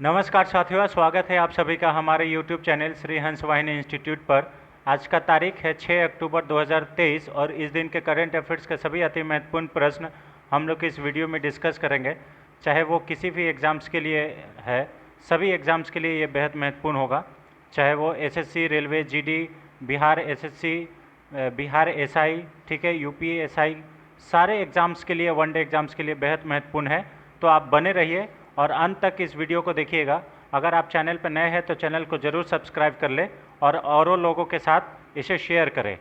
नमस्कार साथियों, स्वागत है आप सभी का हमारे YouTube चैनल श्री हंस वाहिनी इंस्टीट्यूट पर। आज का तारीख है 6 अक्टूबर 2023 और इस दिन के करंट अफेयर्स के सभी अति महत्वपूर्ण प्रश्न हम लोग इस वीडियो में डिस्कस करेंगे। चाहे वो किसी भी एग्ज़ाम्स के लिए है, सभी एग्ज़ाम्स के लिए ये बेहद महत्वपूर्ण होगा। चाहे वो SSC, railway, GD, Bihar SSC, Bihar SI, ठीक है, यूपी एसआई, सारे एग्ज़ाम्स के लिए, वनडे एग्ज़ाम्स के लिए बेहद महत्वपूर्ण है। तो आप बने रहिए और अंत तक इस वीडियो को देखिएगा। अगर आप चैनल पर नए हैं तो चैनल को ज़रूर सब्सक्राइब कर ले और औरों लोगों के साथ इसे शेयर करें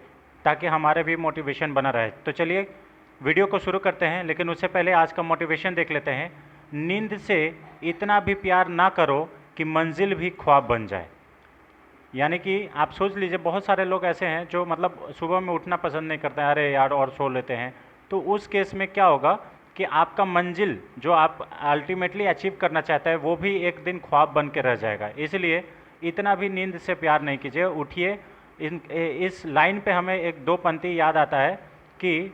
ताकि हमारे भी मोटिवेशन बना रहे। तो चलिए वीडियो को शुरू करते हैं, लेकिन उससे पहले आज का मोटिवेशन देख लेते हैं। नींद से इतना भी प्यार ना करो कि मंजिल भी ख्वाब बन जाए। यानी कि आप सोच लीजिए, बहुत सारे लोग ऐसे हैं जो मतलब सुबह में उठना पसंद नहीं करते हैं, अरे यार और सो लेते हैं। तो उस केस में क्या होगा कि आपका मंजिल जो आप अल्टीमेटली अचीव करना चाहते हैं वो भी एक दिन ख्वाब बन के रह जाएगा। इसलिए इतना भी नींद से प्यार नहीं कीजिए, उठिए। इस लाइन पे हमें एक दो पंक्ति याद आता है कि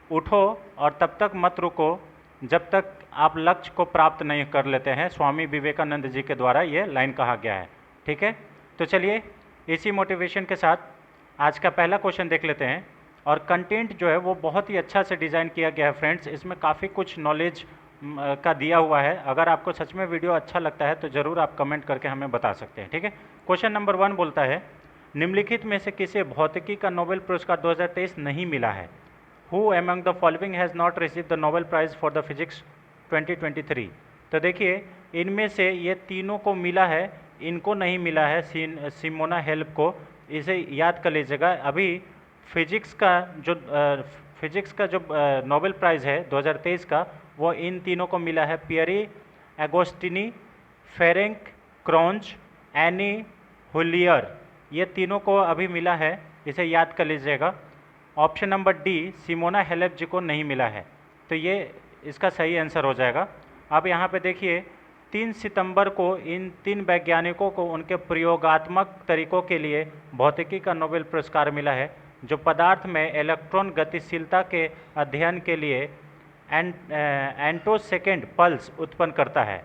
उठो और तब तक मत रुको जब तक आप लक्ष्य को प्राप्त नहीं कर लेते हैं। स्वामी विवेकानंद जी के द्वारा ये लाइन कहा गया है, ठीक है। तो चलिए इसी मोटिवेशन के साथ आज का पहला क्वेश्चन देख लेते हैं। और कंटेंट जो है वो बहुत ही अच्छा से डिज़ाइन किया गया है फ्रेंड्स। इसमें काफ़ी कुछ नॉलेज का दिया हुआ है। अगर आपको सच में वीडियो अच्छा लगता है तो ज़रूर आप कमेंट करके हमें बता सकते हैं, ठीक है। क्वेश्चन नंबर 1 बोलता है, निम्नलिखित में से किसे भौतिकी का नोबेल पुरस्कार 2023 नहीं मिला है? Who among the following has not receive the Nobel prize for the physics 2023? तो देखिए, इनमें से ये तीनों को मिला है, इनको नहीं मिला है, सिमोना हेल्प को। इसे याद कर लीजिएगा। अभी फिजिक्स का जो नोबेल प्राइज़ है 2023 का, वो इन तीनों को मिला है। Pierre Agostini, Ferenc Krausz, Anne L'Huillier, ये तीनों को अभी मिला है। इसे याद कर लीजिएगा। Option number D, Simona Halep ji को नहीं मिला है। तो ये इसका सही आंसर हो जाएगा। अब यहाँ पे देखिए, 3 सितंबर को इन 3 वैज्ञानिकों को उनके प्रयोगात्मक तरीकों के लिए भौतिकी का नोबेल पुरस्कार मिला है, जो पदार्थ में इलेक्ट्रॉन गतिशीलता के अध्ययन के लिए एंटोसेकेंड पल्स उत्पन्न करता है।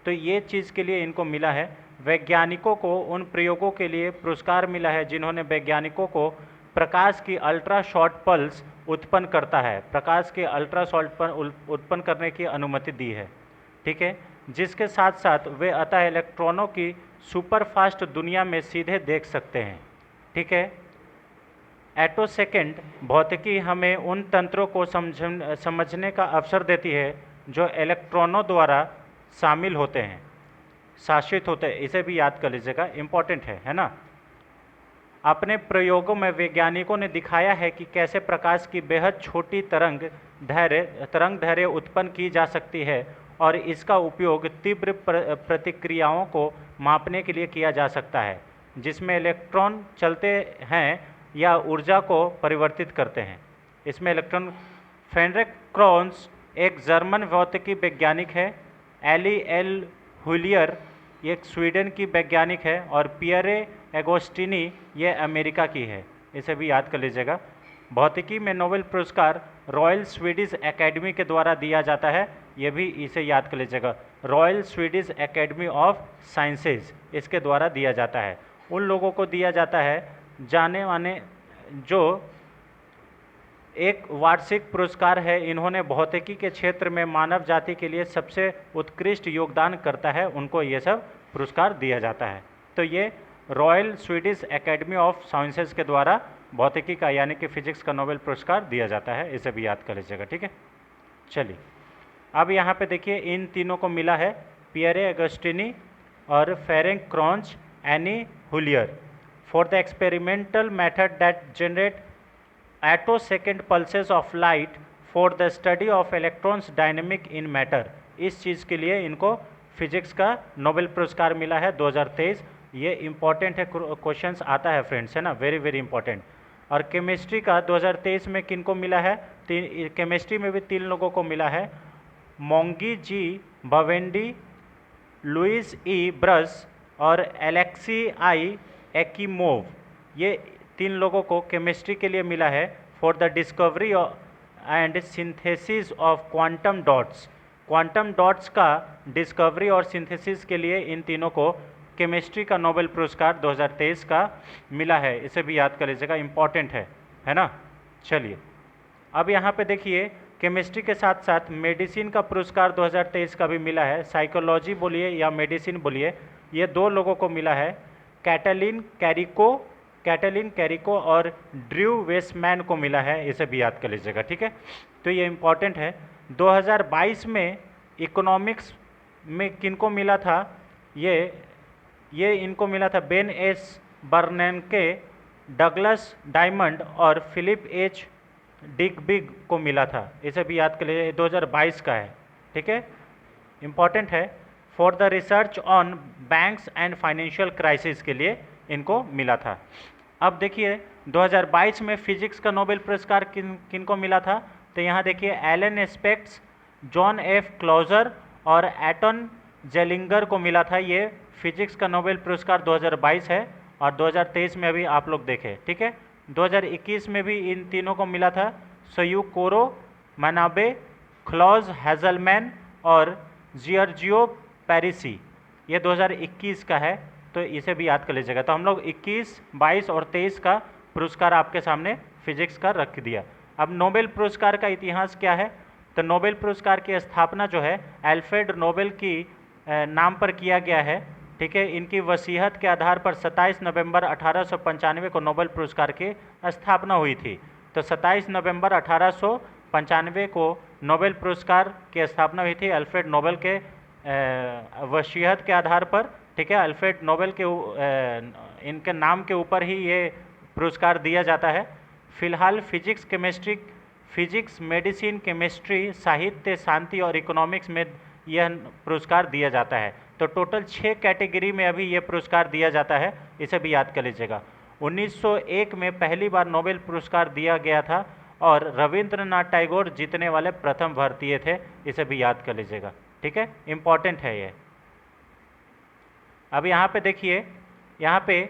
तो ये चीज़ के लिए इनको मिला है। वैज्ञानिकों को उन प्रयोगों के लिए पुरस्कार मिला है जिन्होंने वैज्ञानिकों को प्रकाश की अल्ट्रा शॉर्ट पल्स उत्पन्न करता है, प्रकाश के अल्ट्रा शॉर्ट उत्पन्न करने की अनुमति दी है, ठीक है। जिसके साथ साथ वे अतः इलेक्ट्रॉनों की सुपर फास्ट दुनिया में सीधे देख सकते हैं, ठीक है। एटोसेकेंड भौतिकी हमें उन तंत्रों को समझने का अवसर देती है जो इलेक्ट्रॉनों द्वारा शामिल होते हैं, शासित होते हैं। इसे भी याद कर लीजिएगा, इम्पॉर्टेंट है ना। अपने प्रयोगों में वैज्ञानिकों ने दिखाया है कि कैसे प्रकाश की बेहद छोटी तरंग दैर्घ्य उत्पन्न की जा सकती है और इसका उपयोग तीव्र प्रतिक्रियाओं को मापने के लिए किया जा सकता है, जिसमें इलेक्ट्रॉन चलते हैं या ऊर्जा को परिवर्तित करते हैं। इसमें इलेक्ट्रॉन फेनरिक क्रॉन्स एक जर्मन भौतिकी वैज्ञानिक है, एली एल हुलियर एक स्वीडन की वैज्ञानिक है और पियरे एगोस्टिनी ये अमेरिका की है। इसे भी याद कर लीजिएगा। भौतिकी में नोबेल पुरस्कार रॉयल स्वीडिश एकेडमी के द्वारा दिया जाता है, ये भी इसे याद कर लीजिएगा। Royal Swedish academy of sciences इसके द्वारा दिया जाता है। उन लोगों को दिया जाता है जाने माने जो एक वार्षिक पुरस्कार है। इन्होंने भौतिकी के क्षेत्र में मानव जाति के लिए सबसे उत्कृष्ट योगदान करता है, उनको ये सब पुरस्कार दिया जाता है। तो ये royal Swedish academy of sciences के द्वारा भौतिकी का यानी कि फिजिक्स का नोबेल पुरस्कार दिया जाता है। इसे भी याद कर लीजिएगा, ठीक है। चलिए अब यहाँ पे देखिए, इन तीनों को मिला है, पियरे एगोस्टिनी और Ferenc Krausz, Anne L'Huillier, for the experimental method that generate attosecond pulses of light for the study of electrons dynamic in matter. इस चीज़ के लिए इनको फिजिक्स का नोबेल पुरस्कार मिला है 2023। ये इम्पॉर्टेंट है, क्वेश्चंस आता है फ्रेंड्स, है ना, वेरी वेरी इंपॉर्टेंट। और केमिस्ट्री का 2023 में किनको मिला है? केमिस्ट्री में भी 3 लोगों को मिला है, मोंगी जी बवेंडी, लुइस ई ब्रस और एलेक्सी आई एकीमोव। ये 3 लोगों को केमिस्ट्री के लिए मिला है for the discovery and synthesis of quantum dots. Quantum dots का डिस्कवरी और सिंथेसिस के लिए इन तीनों को केमिस्ट्री का नोबेल पुरस्कार 2023 का मिला है, इसे भी याद कर लीजिएगा, इम्पॉर्टेंट है ना। चलिए अब यहाँ पे देखिए केमिस्ट्री के साथ साथ मेडिसिन का पुरस्कार 2023 का भी मिला है। साइकोलॉजी बोलिए या मेडिसिन बोलिए, ये दो लोगों को मिला है, कैटलिन कैरिको और ड्रू वेस्टमैन को मिला है, इसे भी याद कर लीजिएगा, ठीक है। तो ये इम्पॉर्टेंट है। 2022 में इकोनॉमिक्स में किनको मिला था, ये इनको मिला था बेन एस बर्नैंके, डगलस डायमंड और फिलिप एच डिग्बिग को मिला था, इसे भी याद कर लीजिए, 2022 का है, ठीक है, इम्पॉर्टेंट है। For the research on banks and financial crisis के लिए इनको मिला था। अब देखिए 2022 में फिजिक्स का नोबेल पुरस्कार किनको मिला था, तो यहाँ देखिए Alain Aspects, John F Clauser और एटन जेलिंगर को मिला था। ये फिजिक्स का नोबेल पुरस्कार 2022 है और 2023 में अभी आप लोग देखें, ठीक है। 2021 में भी इन तीनों को मिला था, सयूकोरो मनाबे, क्लॉज हैजलमैन और जियर्जियो पैरिसी, ये 2021 का है, तो इसे भी याद कर लीजिएगा। तो हम लोग 21, 22 और 23 का पुरस्कार आपके सामने फिजिक्स का रख दिया। अब नोबेल पुरस्कार का इतिहास क्या है, तो नोबेल पुरस्कार की स्थापना जो है अल्फ्रेड नोबेल की नाम पर किया गया है, ठीक है। इनकी वसीयत के आधार पर 27 नवंबर 1895 को नोबेल पुरस्कार की स्थापना हुई थी। तो 27 नवंबर 1895 को नोबेल पुरस्कार की स्थापना हुई थी अल्फ्रेड नोबेल के वसीयत के आधार पर, ठीक है। अल्फ्रेड नोबेल के इनके नाम के ऊपर ही ये पुरस्कार दिया जाता है। फिलहाल फिजिक्स, मेडिसिन, केमिस्ट्री, साहित्य, शांति और इकोनॉमिक्स में यह पुरस्कार दिया जाता है। तो टोटल 6 कैटेगरी में अभी ये पुरस्कार दिया जाता है, इसे भी याद कर लीजिएगा। 1901 में पहली बार नोबेल पुरस्कार दिया गया था और रविंद्रनाथ टैगोर जीतने वाले प्रथम भारतीय थे, इसे भी याद कर लीजिएगा, ठीक है, इम्पॉर्टेंट है ये। अब यहाँ पे देखिए, यहाँ पे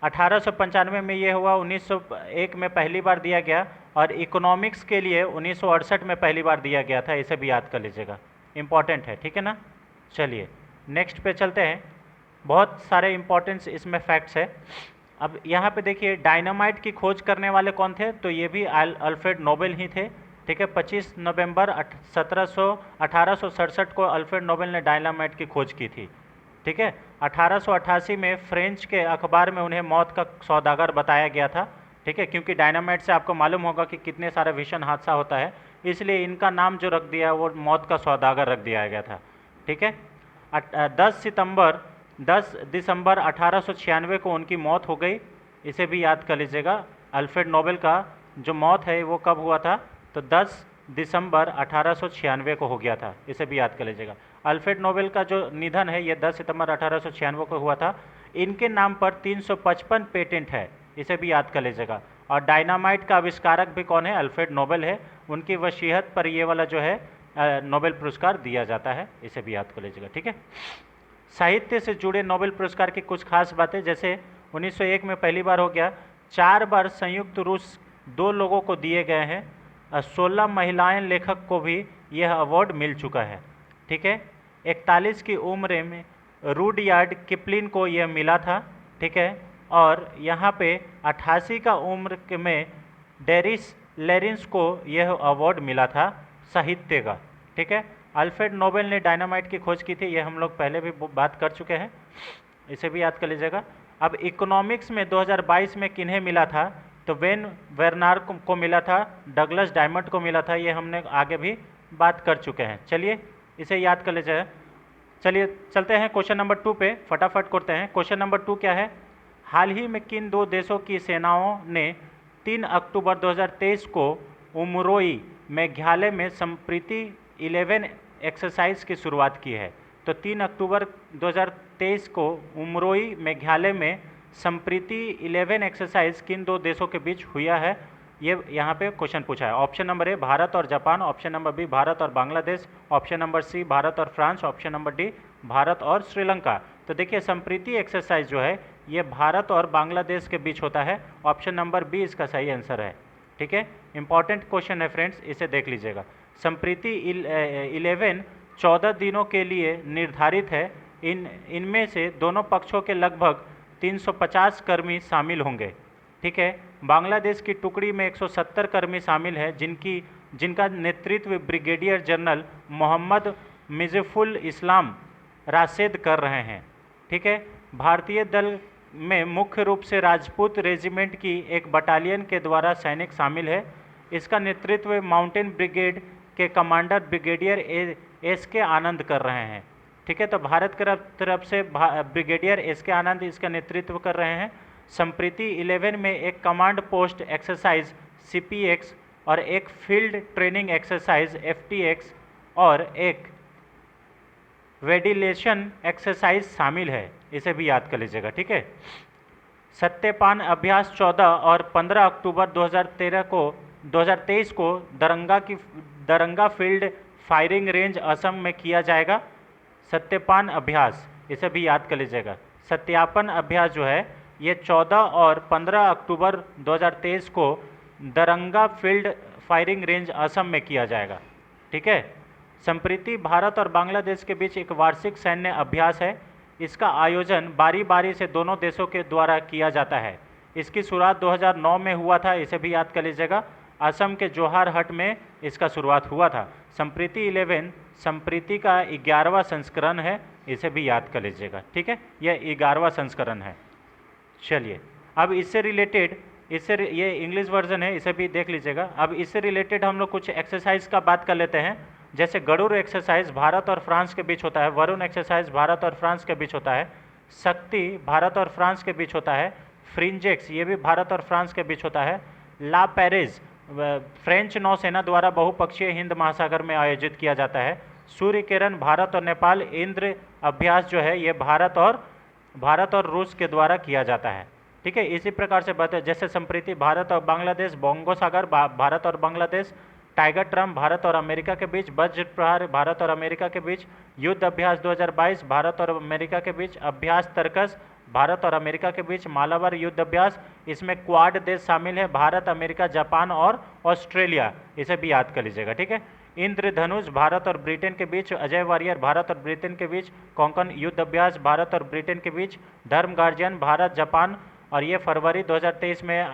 1895 में ये हुआ, 1901 में पहली बार दिया गया और इकोनॉमिक्स के लिए 1968 में पहली बार दिया गया था, इसे भी याद कर लीजिएगा, इम्पॉर्टेंट है, ठीक है ना। चलिए नेक्स्ट पे चलते हैं, बहुत सारे इम्पोर्टेंस इसमें फैक्ट्स है। अब यहाँ पे देखिए डायनामाइट की खोज करने वाले कौन थे, तो ये भी अल्फ्रेड नोबेल ही थे, ठीक है। 25 नवंबर 1867 को अल्फ्रेड नोबेल ने डायनामाइट की खोज की थी, ठीक है। 1888 में फ्रेंच के अखबार में उन्हें मौत का सौदागर बताया गया था, ठीक है, क्योंकि डायनामाइट से आपको मालूम होगा कि कितने सारे भीषण हादसा होता है, इसलिए इनका नाम जो रख दिया वो मौत का सौदागर रख दिया गया था, ठीक है। 10 दिसंबर 1896 को उनकी मौत हो गई, इसे भी याद कर लीजिएगा। अल्फ्रेड नोबेल का जो मौत है वो कब हुआ था, तो 10 दिसंबर 1896 को हो गया था, इसे भी याद कर लीजिएगा। अल्फ्रेड नोबेल का जो निधन है ये 10 सितंबर 1896 को हुआ था। इनके नाम पर 355 पेटेंट है, इसे भी याद कर लीजिएगा। और डायनामाइट का आविष्कारक भी कौन है, अल्फ्रेड नोबेल है, उनकी वसीयत पर ये वाला जो है नोबेल पुरस्कार दिया जाता है, इसे भी याद कर लीजिएगा, ठीक है। साहित्य से जुड़े नोबेल पुरस्कार की कुछ खास बातें, जैसे 1901 में पहली बार हो गया, 4 बार संयुक्त रूस 2 लोगों को दिए गए हैं, 16 महिलाएं लेखक को भी यह अवार्ड मिल चुका है, ठीक है। 41 की उम्र में रूडयार्ड किपलिन को यह मिला था, ठीक है। और यहाँ पे 88 का उम्र में डेरिस लेरिंस को यह अवार्ड मिला था साहित्य का, ठीक है। अल्फ्रेड नोबेल ने डायनामाइट की खोज की थी, ये हम लोग पहले भी बात कर चुके हैं, इसे भी याद कर लीजिएगा। अब इकोनॉमिक्स में 2022 में किन्हें मिला था, तो वेन वेरनार को मिला था, डगलस डायमंड को मिला था, ये हमने आगे भी बात कर चुके हैं। चलिए इसे याद कर लीजिएगा। चलिए चलते हैं क्वेश्चन नंबर 2 पे, फटाफट करते हैं। क्वेश्चन नंबर 2 क्या है, हाल ही में किन 2 देशों की सेनाओं ने 3 अक्टूबर 2023 को उमरोई मेघालय में संप्रीति 11 एक्सरसाइज की शुरुआत की है। तो 3 अक्टूबर 2023 को उमरोई मेघालय में संप्रीति 11 एक्सरसाइज किन 2 देशों के बीच हुआ है, ये यहाँ पे क्वेश्चन पूछा है। ऑप्शन नंबर ए भारत और Japan, option number B Bharat और Bangladesh, option number C Bharat और France, option number D Bharat और श्रीलंका। तो देखिए संप्रीति एक्सरसाइज जो है ये भारत और बांग्लादेश के बीच होता है, ऑप्शन नंबर बी इसका सही आंसर है, ठीक है। इंपॉर्टेंट क्वेश्चन है फ्रेंड्स, इसे देख लीजिएगा। संप्रीति 11 14 दिनों के लिए निर्धारित है। इनमें से दोनों पक्षों के लगभग 350 कर्मी शामिल होंगे। ठीक है, बांग्लादेश की टुकड़ी में 170 कर्मी शामिल हैं, जिनका नेतृत्व ब्रिगेडियर जनरल मोहम्मद मिज़फुल इस्लाम राशेद कर रहे हैं। ठीक है, भारतीय दल में मुख्य रूप से राजपूत रेजिमेंट की एक बटालियन के द्वारा सैनिक शामिल है। इसका नेतृत्व माउंटेन ब्रिगेड के कमांडर ब्रिगेडियर एस के आनंद कर रहे हैं। ठीक है, तो भारत की तरफ से ब्रिगेडियर एस के आनंद इसका नेतृत्व कर रहे हैं। संप्रीति 11 में एक कमांड पोस्ट एक्सरसाइज CPX और एक फील्ड ट्रेनिंग एक्सरसाइज FTX और एक वेडिलेशन एक्सरसाइज शामिल है, इसे भी याद कर लीजिएगा। ठीक है, सत्यपान अभ्यास 14 और 15 अक्टूबर 2023 को Daranga field firing range Assam में किया जाएगा। सत्यपान अभ्यास, इसे भी याद कर लीजिएगा। सत्यापन अभ्यास जो है ये 14 और 15 अक्टूबर 2023 को Daranga field firing range Assam में किया जाएगा। ठीक है, संप्रीति भारत और बांग्लादेश के बीच एक वार्षिक सैन्य अभ्यास है। इसका आयोजन बारी बारी से दोनों देशों के द्वारा किया जाता है। इसकी शुरुआत 2009 में हुआ था, इसे भी याद कर लीजिएगा। असम के जोहारहट में इसका शुरुआत हुआ था। संप्रीति 11 संप्रीति का 11वां संस्करण है, इसे भी याद कर लीजिएगा। ठीक है, यह 11वां संस्करण है। चलिए, अब इससे रिलेटेड ये इंग्लिश वर्जन है, इसे भी देख लीजिएगा। अब इससे रिलेटेड हम लोग कुछ एक्सरसाइज का बात कर लेते हैं। जैसे गरुड़ एक्सरसाइज भारत और फ्रांस के बीच होता है, वरुण एक्सरसाइज भारत और फ्रांस के बीच होता है, शक्ति भारत और फ्रांस के बीच होता है, फ्रिंजेक्स ये भी भारत और फ्रांस के बीच होता है, ला पेरिस फ्रेंच नौसेना द्वारा बहुपक्षीय हिंद महासागर में आयोजित किया जाता है, सूर्य किरण भारत और नेपाल इंद्र अभ्यास जो है ये भारत और रूस के द्वारा किया जाता है। ठीक है, इसी प्रकार से बात है। जैसे संप्रीति भारत और बांग्लादेश, बोंगो सागर भारत और बांग्लादेश, टाइगर ट्रम्प भारत और अमेरिका के बीच, वज्र प्रहार भारत और अमेरिका के बीच, युद्ध अभ्यास 2022 भारत और अमेरिका के बीच, अभ्यास तर्कस भारत और अमेरिका के बीच, मालाबार युद्ध अभ्यास, इसमें क्वाड देश शामिल है, भारत, अमेरिका, जापान और ऑस्ट्रेलिया, इसे भी याद कर लीजिएगा। ठीक है, इंद्रधनुष भारत और ब्रिटेन के बीच, अजय वारियर भारत और ब्रिटेन के बीच, कोंकण युद्ध अभ्यास भारत और ब्रिटेन के बीच, धर्म गार्जियन भारत जापान, और ये फरवरी 2023 में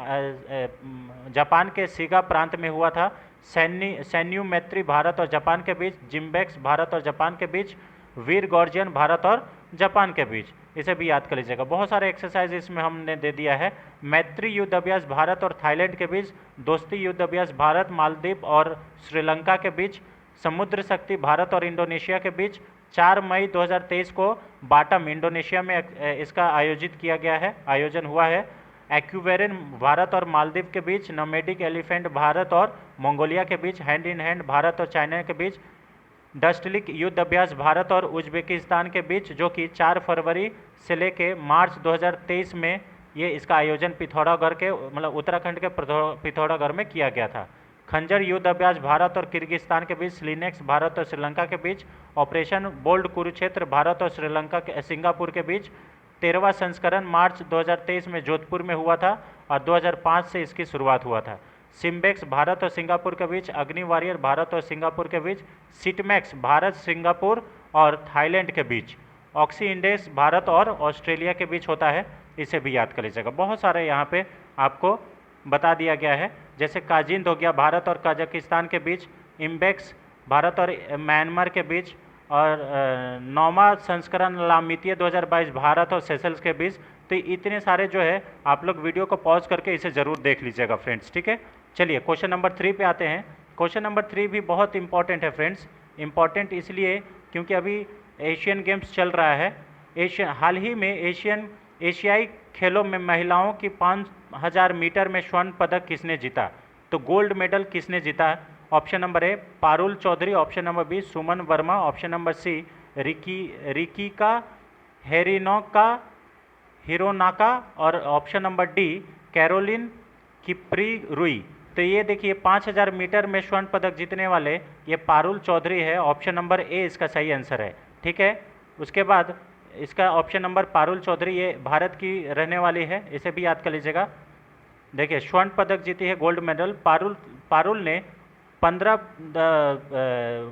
जापान के सीगा प्रांत में हुआ था। सैन्यू मैत्री भारत और जापान के बीच, जिम्बेक्स भारत और जापान के बीच, वीर गॉर्जियन भारत और जापान के बीच, इसे भी याद कर लीजिएगा। बहुत सारे एक्सरसाइज इसमें हमने दे दिया है। मैत्री युद्ध अभ्यास भारत और थाईलैंड के बीच, दोस्ती युद्ध अभ्यास भारत, मालदीव और श्रीलंका के बीच, समुद्र शक्ति भारत और इंडोनेशिया के बीच, 4 मई 2023 को बाटम इंडोनेशिया में इसका आयोजन हुआ है। एक्यूवेरिन भारत और मालदीव के बीच, नोमैडिक एलिफेंट भारत और मंगोलिया के बीच, हैंड इन हैंड भारत और चाइना के बीच, डस्टलिक युद्ध अभ्यास भारत और उज्बेकिस्तान के बीच, जो कि 4 फरवरी से लेके मार्च 2023 में ये इसका आयोजन पिथौरागढ़ के मतलब उत्तराखंड के पिथौरागढ़ में किया गया था। खंजर युद्ध अभ्यास भारत और किर्गिस्तान के बीच, स्लिनेक्स भारत और श्रीलंका के बीच, ऑपरेशन बोल्ड कुरुक्षेत्र भारत और सिंगापुर के बीच, 13वां संस्करण मार्च 2023 में जोधपुर में हुआ था और 2005 से इसकी शुरुआत हुआ था। सिम्बेक्स भारत और सिंगापुर के बीच, अग्नि वॉरियर भारत और सिंगापुर के बीच, सिटमैक्स भारत, सिंगापुर और थाईलैंड के बीच, ऑक्सी इंडेक्स भारत और ऑस्ट्रेलिया के बीच होता है, इसे भी याद कर लीजिएगा। बहुत सारे यहाँ पे आपको बता दिया गया है। जैसे काजिंद हो गया भारत और कजाकिस्तान के बीच, इम्बेक्स भारत और म्यांमार के बीच, और 9वां संस्करण लामितीय 2022 भारत और सेशल्स के बीच। तो इतने सारे जो है आप लोग वीडियो को पॉज करके इसे ज़रूर देख लीजिएगा फ्रेंड्स। ठीक है, चलिए क्वेश्चन नंबर 3 पे आते हैं। क्वेश्चन नंबर 3 भी बहुत इंपॉर्टेंट है फ्रेंड्स। इंपॉर्टेंट इसलिए क्योंकि अभी एशियन गेम्स चल रहा है। हाल ही में एशियाई खेलों में महिलाओं की 5000 मीटर में स्वर्ण पदक किसने जीता? तो गोल्ड मेडल किसने जीता? Option number A Parul Chaudhary, option number B Suman Verma, option number C Rikako Hironaka, और option number D Caroline Kipkirui. तो ये देखिए 5000 मीटर में स्वर्ण पदक जीतने वाले ये पारुल चौधरी है। ऑप्शन नंबर ए इसका सही आंसर है। ठीक है, उसके बाद इसका ऑप्शन नंबर पारुल चौधरी ये भारत की रहने वाली है, इसे भी याद कर लीजिएगा। देखिए स्वर्ण पदक जीती है, गोल्ड मेडल। पारुल ने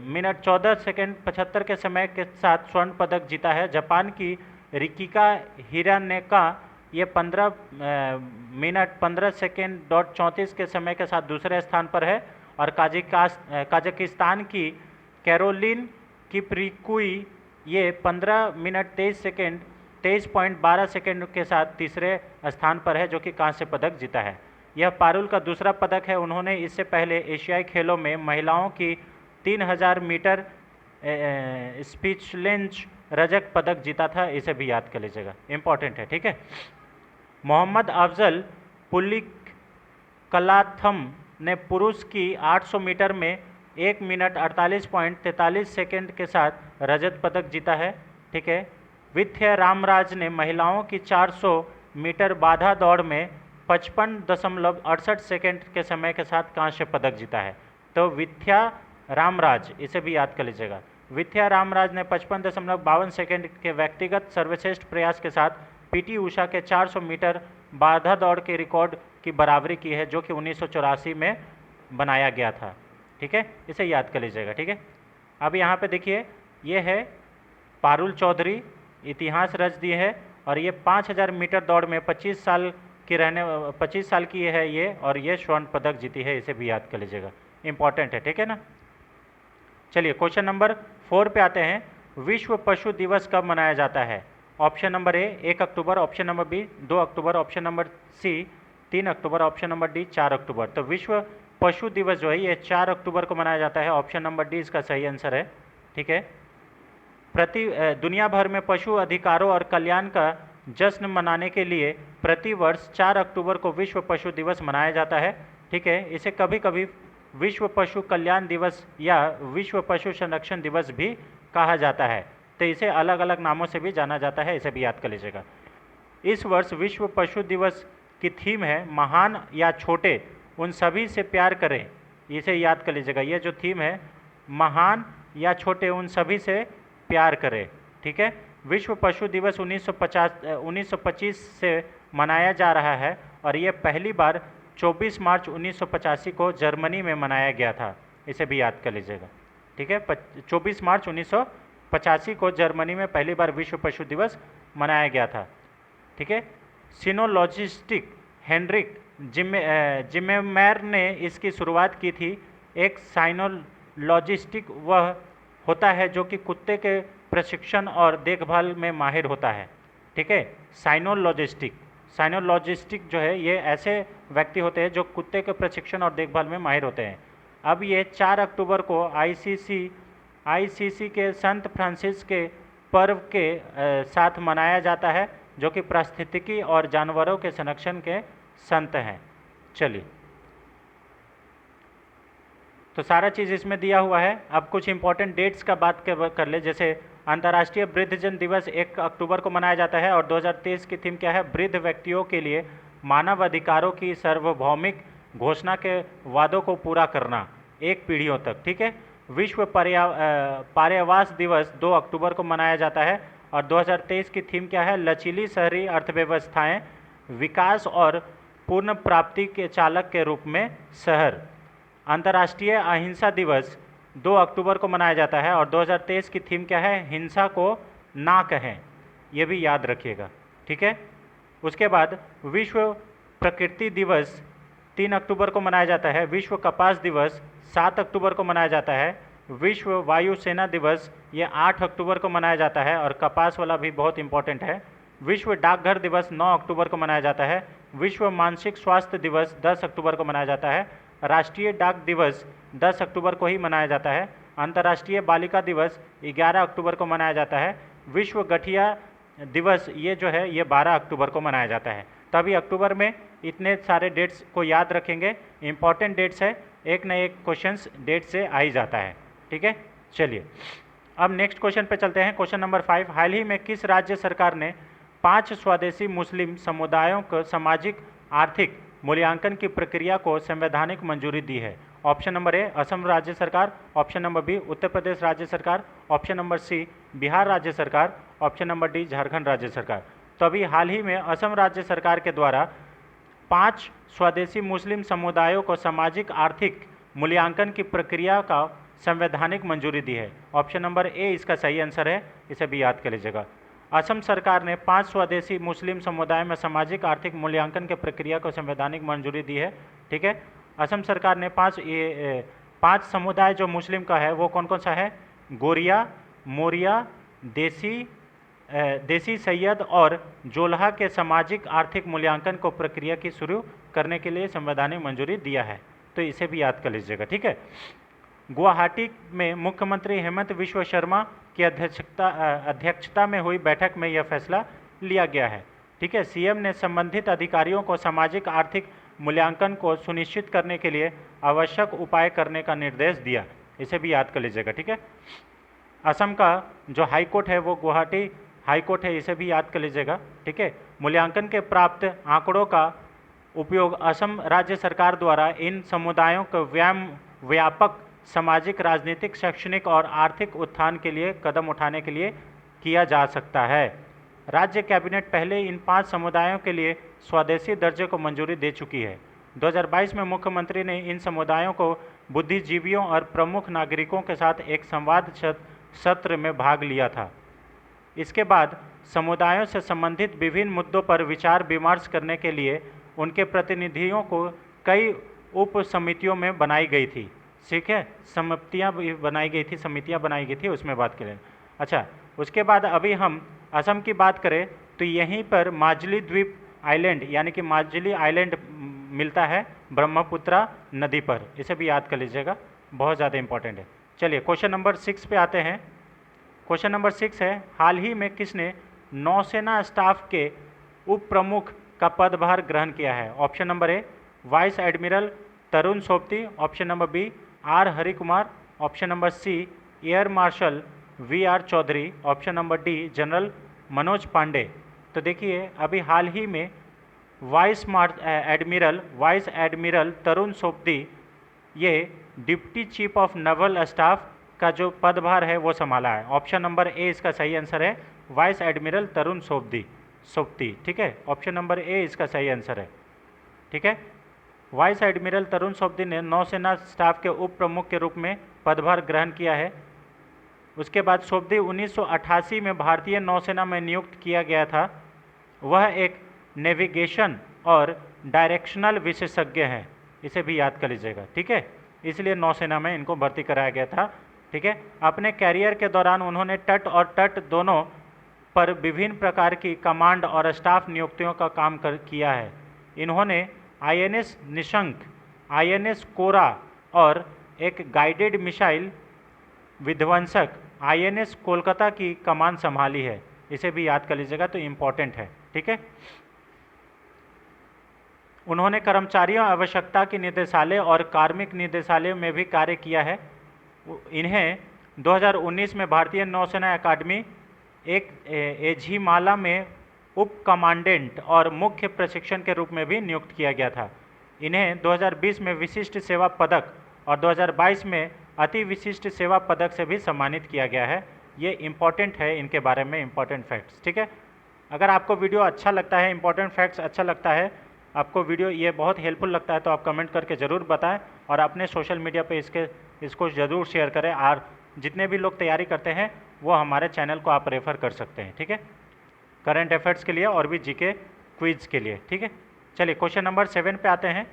मिनट 14 सेकंड 75 के समय के साथ स्वर्ण पदक जीता है। जापान की रिकिका हिरानेका ये 15 मिनट 15 सेकंड डॉट 34 के समय के साथ दूसरे स्थान पर है। और काजाकिस्तान की कैरोलिन किप्रिकुई ये 15 मिनट 23.12 सेकंड के साथ तीसरे स्थान पर है, जो कि कांस्य पदक जीता है। यह पारुल का दूसरा पदक है। उन्होंने इससे पहले एशियाई खेलों में महिलाओं की 3000 मीटर स्पीचलेंज रजत पदक जीता था। इसे भी याद कर लीजिएगा, इंपॉर्टेंट है, ठीक है। मोहम्मद अफजल पुलिकलाथम ने पुरुष की 800 मीटर में 1 मिनट 48.43 सेकेंड के साथ रजत पदक जीता है, ठीक है। विथ्या रामराज ने महिलाओं की 400 मीटर बाधा दौड़ में 55.68 सेकेंड के समय के साथ कांस्य पदक जीता है। तो विथ्या रामराज, इसे भी याद कर लीजिएगा। विथ्या रामराज ने 55.52 सेकेंड के व्यक्तिगत सर्वश्रेष्ठ प्रयास के साथ पीटी उषा के 400 मीटर बाधा दौड़ के रिकॉर्ड की बराबरी की है, जो कि 1984 में बनाया गया था, ठीक है। इसे याद कर लीजिएगा, ठीक है। अब यहाँ पे देखिए, ये है पारुल चौधरी, इतिहास रच दी है। और ये 5000 मीटर दौड़ में 25 साल की है ये, और ये स्वर्ण पदक जीती है। इसे भी याद कर लीजिएगा, इंपॉर्टेंट है, ठीक है ना। चलिए क्वेश्चन नंबर 4 पे आते हैं। विश्व पशु दिवस कब मनाया जाता है? ऑप्शन नंबर ए 1 अक्टूबर, ऑप्शन नंबर बी 2 अक्टूबर, ऑप्शन नंबर सी 3 अक्टूबर, ऑप्शन नंबर डी 4 अक्टूबर। तो विश्व पशु दिवस जो है ये 4 अक्टूबर को मनाया जाता है। ऑप्शन नंबर डी इसका सही आंसर है, ठीक है। दुनिया भर में पशु अधिकारों और कल्याण का जश्न मनाने के लिए प्रति वर्ष 4 अक्टूबर को विश्व पशु दिवस मनाया जाता है, ठीक है। इसे कभी कभी विश्व पशु कल्याण दिवस या विश्व पशु संरक्षण दिवस भी कहा जाता है। तो इसे अलग अलग नामों से भी जाना जाता है, इसे भी याद कर लीजिएगा। इस वर्ष विश्व पशु दिवस की थीम है महान या छोटे उन सभी से प्यार करें। इसे याद कर लीजिएगा, ये जो थीम है महान या छोटे उन सभी से प्यार करें, ठीक है। विश्व पशु दिवस 1925 से मनाया जा रहा है और ये पहली बार 24 मार्च 1985 को जर्मनी में मनाया गया था। इसे भी याद कर लीजिएगा, ठीक है। 24 मार्च 1985 को जर्मनी में पहली बार विश्व पशु दिवस मनाया गया था, ठीक है। सिनोलॉजिस्टिक हेनरिक जिम्मेमैर ने इसकी शुरुआत की थी। एक साइनोलॉजिस्टिक वह होता है जो कि कुत्ते के प्रशिक्षण और देखभाल में माहिर होता है, ठीक है। साइनोलॉजिस्टिक जो है ये ऐसे व्यक्ति होते हैं जो कुत्ते के प्रशिक्षण और देखभाल में माहिर होते हैं। अब ये 4 अक्टूबर को आईसीसी के संत फ्रांसिस के पर्व के साथ मनाया जाता है, जो कि पारिस्थितिकी और जानवरों के संरक्षण के संत हैं। चलिए, तो सारा चीज़ इसमें दिया हुआ है। अब कुछ इंपॉर्टेंट डेट्स का बात कर ले, जैसे अंतर्राष्ट्रीय वृद्धजन दिवस 1 अक्टूबर को मनाया जाता है और 2023 की थीम क्या है? वृद्ध व्यक्तियों के लिए मानव अधिकारों की सार्वभौमिक घोषणा के वादों को पूरा करना 1 पीढ़ियों तक, ठीक है। विश्व पर्यावरण दिवस 2 अक्टूबर को मनाया जाता है और 2023 की थीम क्या है? लचीली शहरी अर्थव्यवस्थाएं, विकास और पूर्ण प्राप्ति के चालक के रूप में शहर। अंतर्राष्ट्रीय अहिंसा दिवस 2 अक्टूबर को मनाया जाता है और 2023 की थीम क्या है? हिंसा को ना कहें। ये भी याद रखिएगा, ठीक है। उसके बाद विश्व प्रकृति दिवस 3 अक्टूबर को मनाया जाता है। विश्व कपास दिवस 7 अक्टूबर को मनाया जाता है। विश्व वायुसेना दिवस ये 8 अक्टूबर को मनाया जाता है और कपास वाला भी बहुत इंपॉर्टेंट है। विश्व डाकघर दिवस 9 अक्टूबर को मनाया जाता है। विश्व मानसिक स्वास्थ्य दिवस 10 अक्टूबर को मनाया जाता है। राष्ट्रीय डाक दिवस 10 अक्टूबर को ही मनाया जाता है। अंतर्राष्ट्रीय बालिका दिवस 11 अक्टूबर को मनाया जाता है। विश्व गठिया दिवस ये जो है ये 12 अक्टूबर को मनाया जाता है। तभी अक्टूबर में इतने सारे डेट्स को याद रखेंगे, इंपॉर्टेंट डेट्स है, एक न एक क्वेश्चंस डेट से आ ही जाता है, ठीक है। चलिए अब नेक्स्ट क्वेश्चन पे चलते हैं। क्वेश्चन नंबर 5, हाल ही में किस राज्य सरकार ने 5 स्वदेशी मुस्लिम समुदायों को सामाजिक आर्थिक मूल्यांकन की प्रक्रिया को संवैधानिक मंजूरी दी है? ऑप्शन नंबर ए असम राज्य सरकार, option number B Uttar Pradesh राज्य सरकार, ऑप्शन नंबर सी बिहार राज्य सरकार, ऑप्शन नंबर डी झारखंड राज्य सरकार। तो अभी हाल ही में असम राज्य सरकार के द्वारा 5 स्वदेशी मुस्लिम समुदायों को सामाजिक आर्थिक मूल्यांकन की प्रक्रिया का संवैधानिक मंजूरी दी है? ऑप्शन नंबर ए इसका सही आंसर है, इसे भी याद कर लीजिएगा। असम सरकार ने 5 स्वदेशी मुस्लिम समुदाय में सामाजिक आर्थिक मूल्यांकन की प्रक्रिया को संवैधानिक मंजूरी दी है। ठीक है, असम सरकार ने 5 समुदाय जो मुस्लिम का है वो कौन कौन सा है? गोरिया, मोरिया, देसी सैयद और जोल्हा के सामाजिक आर्थिक मूल्यांकन को प्रक्रिया की शुरू करने के लिए संवैधानिक मंजूरी दिया है, तो इसे भी याद कर लीजिएगा। ठीक है, गुवाहाटी में मुख्यमंत्री हेमंत विश्व शर्मा की अध्यक्षता में हुई बैठक में यह फैसला लिया गया है। ठीक है, सीएम ने संबंधित अधिकारियों को सामाजिक आर्थिक मूल्यांकन को सुनिश्चित करने के लिए आवश्यक उपाय करने का निर्देश दिया, इसे भी याद कर लीजिएगा। ठीक है, असम का जो हाई कोर्ट है वो गुवाहाटी हाई कोर्ट है, इसे भी याद कर लीजिएगा। ठीक है, मूल्यांकन के प्राप्त आंकड़ों का उपयोग असम राज्य सरकार द्वारा इन समुदायों को व्यापक सामाजिक, राजनीतिक, शैक्षणिक और आर्थिक उत्थान के लिए कदम उठाने के लिए किया जा सकता है। राज्य कैबिनेट पहले इन 5 समुदायों के लिए स्वदेशी दर्जे को मंजूरी दे चुकी है। 2022 में मुख्यमंत्री ने इन समुदायों को बुद्धिजीवियों और प्रमुख नागरिकों के साथ एक संवाद सत्र में भाग लिया था। इसके बाद समुदायों से संबंधित विभिन्न मुद्दों पर विचार विमर्श करने के लिए उनके प्रतिनिधियों को कई उप समितियों में बनाई गई थी। ठीक है, समितियाँ बनाई गई थी, उसमें बात करें। अच्छा, उसके बाद अभी हम असम की बात करें तो यहीं पर माजुली द्वीप आइलैंड यानी कि माजुली आइलैंड मिलता है ब्रह्मपुत्रा नदी पर, इसे भी याद कर लीजिएगा, बहुत ज़्यादा इंपॉर्टेंट है। चलिए क्वेश्चन नंबर 6 पे आते हैं। क्वेश्चन नंबर 6 है, हाल ही में किसने नौसेना स्टाफ के उप प्रमुख का पदभार ग्रहण किया है? Option number A vice admiral Tarun Sobti, option number B R Harikumar, option number C air marshal V R Chaudhari, option number D general Manoj Pande. तो देखिए अभी हाल ही में वाइस एडमिरल तरुण सोबती ये deputy chief of naval staff का जो पदभार है वो संभाला है। ऑप्शन नंबर ए इसका सही आंसर है, वाइस एडमिरल तरुण सोबती। ठीक है, ऑप्शन नंबर ए इसका सही आंसर है। ठीक है, वाइस एडमिरल तरुण सोबती ने नौसेना स्टाफ के उप प्रमुख के रूप में पदभार ग्रहण किया है। उसके बाद सोबती 1988 में भारतीय नौसेना में नियुक्त किया गया था। वह एक नेविगेशन और डायरेक्शनल विशेषज्ञ हैं, इसे भी याद कर लीजिएगा। ठीक है, इसलिए नौसेना में इनको भर्ती कराया गया था। ठीक है, अपने कैरियर के दौरान उन्होंने तट और तट दोनों पर विभिन्न प्रकार की कमांड और स्टाफ नियुक्तियों का काम किया है। इन्होंने आईएनएस निशंक, आईएनएस कोरा और एक गाइडेड मिसाइल विध्वंसक आईएनएस कोलकाता की कमान संभाली है, इसे भी याद कर लीजिएगा, तो इम्पोर्टेंट है। ठीक है, उन्होंने कर्मचारियों आवश्यकता की निदेशालय और कार्मिक निदेशालय में भी कार्य किया है। इन्हें 2019 में भारतीय नौसेना अकादमी एझिमाला में उप कमांडेंट और मुख्य प्रशिक्षण के रूप में भी नियुक्त किया गया था। इन्हें 2020 में विशिष्ट सेवा पदक और 2022 में अति विशिष्ट सेवा पदक से भी सम्मानित किया गया है। ये इम्पॉर्टेंट है, इनके बारे में इम्पॉर्टेंट फैक्ट्स। ठीक है, अगर आपको वीडियो अच्छा लगता है, इम्पॉर्टेंट फैक्ट्स अच्छा लगता है, आपको वीडियो ये बहुत हेल्पफुल लगता है, तो आप कमेंट करके ज़रूर बताएं और अपने सोशल मीडिया पे इसको ज़रूर शेयर करें। और जितने भी लोग तैयारी करते हैं वो हमारे चैनल को आप रेफ़र कर सकते हैं। ठीक है, करंट अफेयर्स के लिए और भी जीके क्विज के लिए। ठीक है, चलिए क्वेश्चन नंबर 7 पे आते हैं।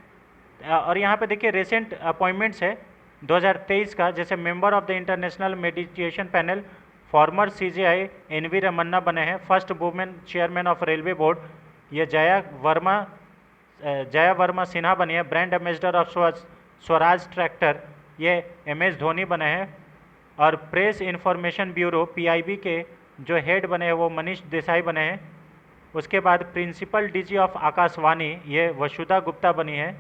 और यहाँ पे देखिए रिसेंट अपॉइंटमेंट्स है 2023 का, जैसे member of the international meditation panel former CJI NV Ramana बने हैं। First women chairman of railway board ये जया वर्मा सिन्हा बनी है। Brand ambassador of Swaraj tractor ये MS धोनी बने हैं। और प्रेस इंफॉर्मेशन ब्यूरो PIB के जो हेड बने हैं वो मनीष देसाई बने हैं। उसके बाद प्रिंसिपल DG ऑफ आकाशवाणी ये वसुधा गुप्ता बनी है।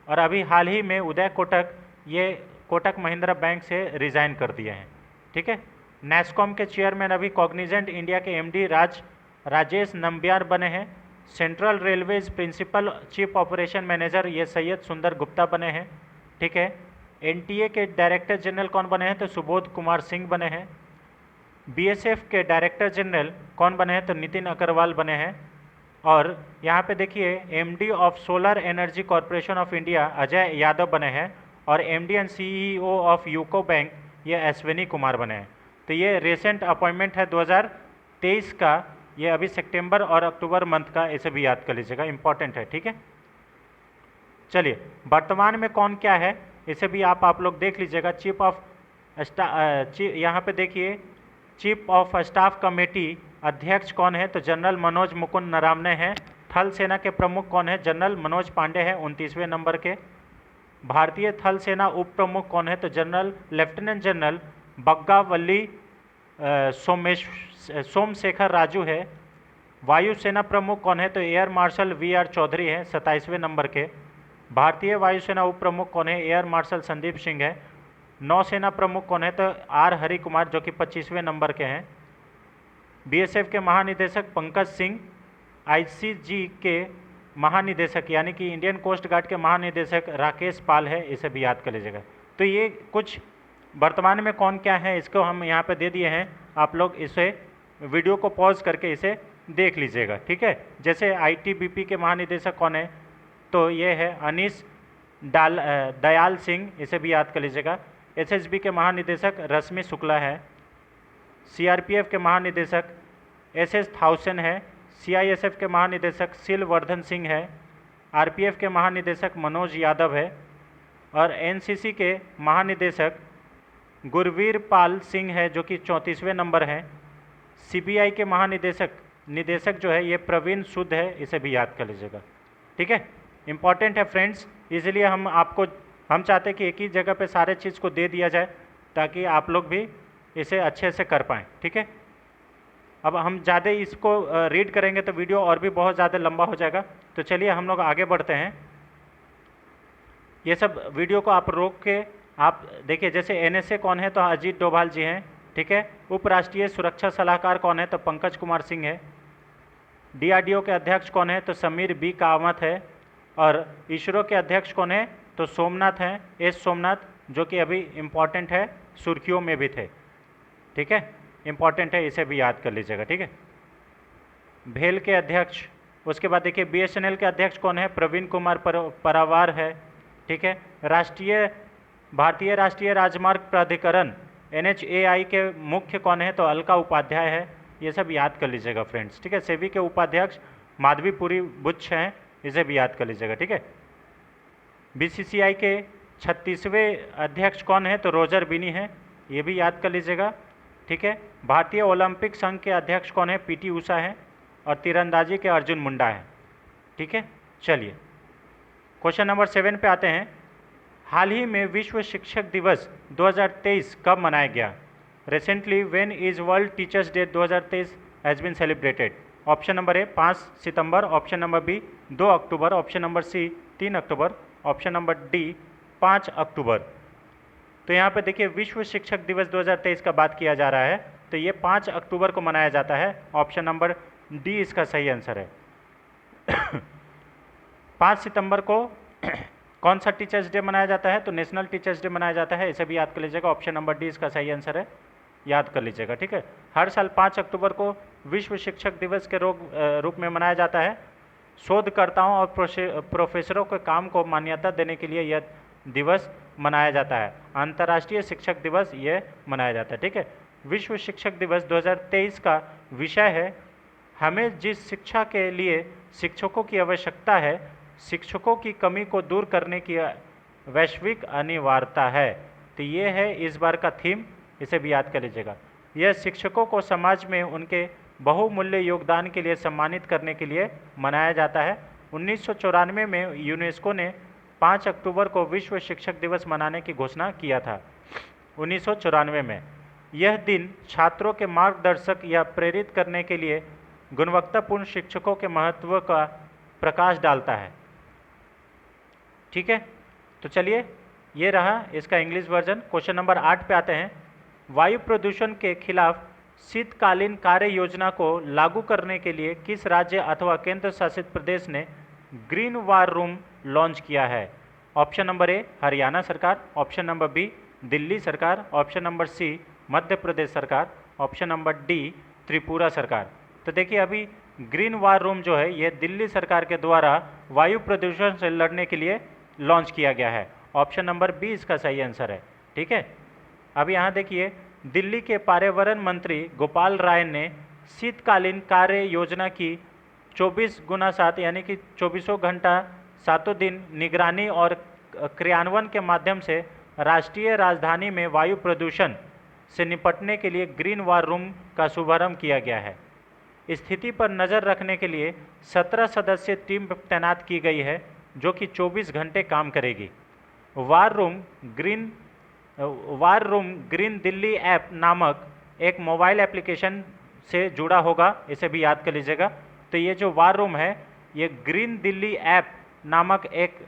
और अभी हाल ही में उदय कोटक ये कोटक महिंद्रा बैंक से रिज़ाइन कर दिए हैं। ठीक है, नेस्कॉम के चेयरमैन अभी कॉग्निजेंट इंडिया के MD राजेश नंबियार बने हैं। Central railways principal chief operation manager ये सैयद सुंदर गुप्ता बने हैं। ठीक है, NTA के डायरेक्टर जनरल कौन बने हैं? तो सुबोध कुमार सिंह बने हैं। BSF के डायरेक्टर जनरल कौन बने हैं? तो नितिन अग्रवाल बने हैं। और यहाँ पे देखिए MD of solar energy corporation of India Ajay Yadav बने हैं। और MD and CEO of UCO bank ये अश्विनी कुमार बने हैं। तो ये रिसेंट अपॉइंटमेंट है 2023 का, ये अभी सितंबर और अक्टूबर मंथ का, इसे भी याद कर लीजिएगा, इंपॉर्टेंट है, ठीक है। चलिए, वर्तमान में कौन क्या है इसे भी आप लोग देख लीजिएगा। चीफ ऑफ यहाँ पे देखिए, चीफ ऑफ स्टाफ कमेटी अध्यक्ष कौन है, तो जनरल मनोज मुकुंद नरावने हैं। थल सेना के प्रमुख कौन है, जनरल मनोज पांडे हैं 29वें नंबर के। भारतीय थल सेना उप प्रमुख कौन है, तो general lieutenant general बग्गावली Somashekar Raju है। वायुसेना प्रमुख कौन है, तो एयर मार्शल वी.आर. चौधरी हैं 27वें नंबर के। भारतीय वायुसेना उप प्रमुख कौन है, एयर मार्शल संदीप सिंह है। नौसेना प्रमुख कौन है, तो आर हरि कुमार जो कि 25वें नंबर के हैं। बीएसएफ के महानिदेशक पंकज सिंह, आईसीजी के महानिदेशक यानी कि इंडियन कोस्ट गार्ड के महानिदेशक राकेश पाल है, इसे भी याद कर लीजिएगा। तो ये कुछ वर्तमान में कौन क्या है इसको हम यहाँ पे दे दिए हैं, आप लोग इसे वीडियो को पॉज करके इसे देख लीजिएगा, ठीक है। जैसे आईटीबीपी के महानिदेशक कौन है, तो ये है अनीस दयाल सिंह, इसे भी याद कर लीजिएगा। एसएसबी के महानिदेशक रश्मि शुक्ला है। सीआरपीएफ के महानिदेशक एसएस थाउसेन है। सीआईएसएफ के महानिदेशक सिलवर्धन सिंह है। आरपीएफ के महानिदेशक मनोज यादव है। और एनसीसी के महानिदेशक गुरवीर पाल सिंह है जो कि 34वें नंबर हैं। सीबीआई के निदेशक जो है ये प्रवीण सुद है, इसे भी याद कर लीजिएगा, ठीक है। इंपॉर्टेंट है फ्रेंड्स, इसलिए हम चाहते हैं कि एक ही जगह पे सारे चीज़ को दे दिया जाए ताकि आप लोग भी इसे अच्छे से कर पाएँ, ठीक है। अब हम ज़्यादा इसको रीड करेंगे तो वीडियो और भी बहुत ज़्यादा लंबा हो जाएगा, तो चलिए हम लोग आगे बढ़ते हैं। ये सब वीडियो को आप रोक के आप देखिए, जैसे एनएसए कौन है, तो अजीत डोभाल जी हैं, ठीक है। उपराष्ट्रीय सुरक्षा सलाहकार कौन है, तो पंकज कुमार सिंह है। डीआरडीओ के अध्यक्ष कौन है, तो समीर बी कामत है। और इसरो के अध्यक्ष कौन है, तो सोमनाथ हैं, एस सोमनाथ, जो कि अभी इम्पॉर्टेंट है, सुर्खियों में भी थे, ठीक है, इम्पॉर्टेंट है, इसे भी याद कर लीजिएगा, ठीक है। भेल के अध्यक्ष, उसके बाद देखिए बीएसएनएल के अध्यक्ष कौन है, प्रवीण कुमार परावार है, ठीक है। भारतीय राष्ट्रीय राजमार्ग प्राधिकरण NHAI के मुख्य कौन है, तो अलका उपाध्याय है, ये सब याद कर लीजिएगा फ्रेंड्स, ठीक है। सेबी के उपाध्यक्ष माधवीपुरी बुच्छ हैं, इसे भी याद कर लीजिएगा, ठीक है। बीसीसीआई के 36वें अध्यक्ष कौन है, तो रोजर बिनी है, ये भी याद कर लीजिएगा, ठीक है। भारतीय ओलंपिक संघ के अध्यक्ष कौन है, पीटी उषा है। और तीरंदाजी के अर्जुन मुंडा है, ठीक है। चलिए क्वेश्चन नंबर 7 पे आते हैं। हाल ही में विश्व शिक्षक दिवस 2023 कब मनाया गया? Recently when is world teachers day 2023 has been celebrated? Option number A 5 सितंबर, ऑप्शन नंबर बी 2 अक्टूबर, ऑप्शन नंबर सी 3 अक्टूबर, ऑप्शन नंबर डी 5 अक्टूबर। तो यहाँ पे देखिए विश्व शिक्षक दिवस 2023 का बात किया जा रहा है, तो ये 5 अक्टूबर को मनाया जाता है। ऑप्शन नंबर डी इसका सही आंसर है। 5 सितंबर को कौन सा टीचर्स डे मनाया जाता है, तो नेशनल टीचर्स डे मनाया जाता है, इसे भी याद कर लीजिएगा। ऑप्शन नंबर डी इसका सही आंसर है, याद कर लीजिएगा, ठीक है। हर साल 5 अक्टूबर को विश्व शिक्षक दिवस के रूप में मनाया जाता है। शोधकर्ताओं और प्रोफेसरों के काम को मान्यता देने के लिए यह दिवस मनाया जाता है। अंतर्राष्ट्रीय शिक्षक दिवस ये मनाया जाता है, ठीक है। विश्व शिक्षक दिवस 2023 का विषय है हमें जिस शिक्षा के लिए शिक्षकों की आवश्यकता है, शिक्षकों की कमी को दूर करने की वैश्विक अनिवार्यता है। तो ये है इस बार का थीम, इसे भी याद कर लीजिएगा। यह शिक्षकों को समाज में उनके बहुमूल्य योगदान के लिए सम्मानित करने के लिए मनाया जाता है। 1994 में यूनेस्को ने 5 अक्टूबर को विश्व शिक्षक दिवस मनाने की घोषणा किया था। 1994 में यह दिन छात्रों के मार्गदर्शक या प्रेरित करने के लिए गुणवत्तापूर्ण शिक्षकों के महत्व का प्रकाश डालता है, ठीक है। तो चलिए ये रहा इसका इंग्लिश वर्जन। क्वेश्चन नंबर 8 पे आते हैं। वायु प्रदूषण के खिलाफ शीतकालीन कार्य योजना को लागू करने के लिए किस राज्य अथवा केंद्र शासित प्रदेश ने ग्रीन वार रूम लॉन्च किया है? ऑप्शन नंबर ए हरियाणा सरकार, ऑप्शन नंबर बी दिल्ली सरकार, ऑप्शन नंबर सी मध्य प्रदेश सरकार, ऑप्शन नंबर डी त्रिपुरा सरकार। तो देखिए अभी ग्रीन वार रूम जो है ये दिल्ली सरकार के द्वारा वायु प्रदूषण से लड़ने के लिए लॉन्च किया गया है। ऑप्शन नंबर बी इसका सही आंसर है। ठीक है, अब यहाँ देखिए, दिल्ली के पर्यावरण मंत्री गोपाल राय ने शीतकालीन कार्य योजना की 24x7 यानी कि 24 घंटा 7 दिन निगरानी और क्रियान्वयन के माध्यम से राष्ट्रीय राजधानी में वायु प्रदूषण से निपटने के लिए ग्रीन वार रूम का शुभारंभ किया गया है। स्थिति पर नज़र रखने के लिए 17 सदस्यीय टीम तैनात की गई है जो कि 24 घंटे काम करेगी। War room green Delhi app नामक एक मोबाइल एप्लीकेशन से जुड़ा होगा, इसे भी याद कर लीजिएगा। तो ये जो वार रूम है ये ग्रीन दिल्ली ऐप नामक एक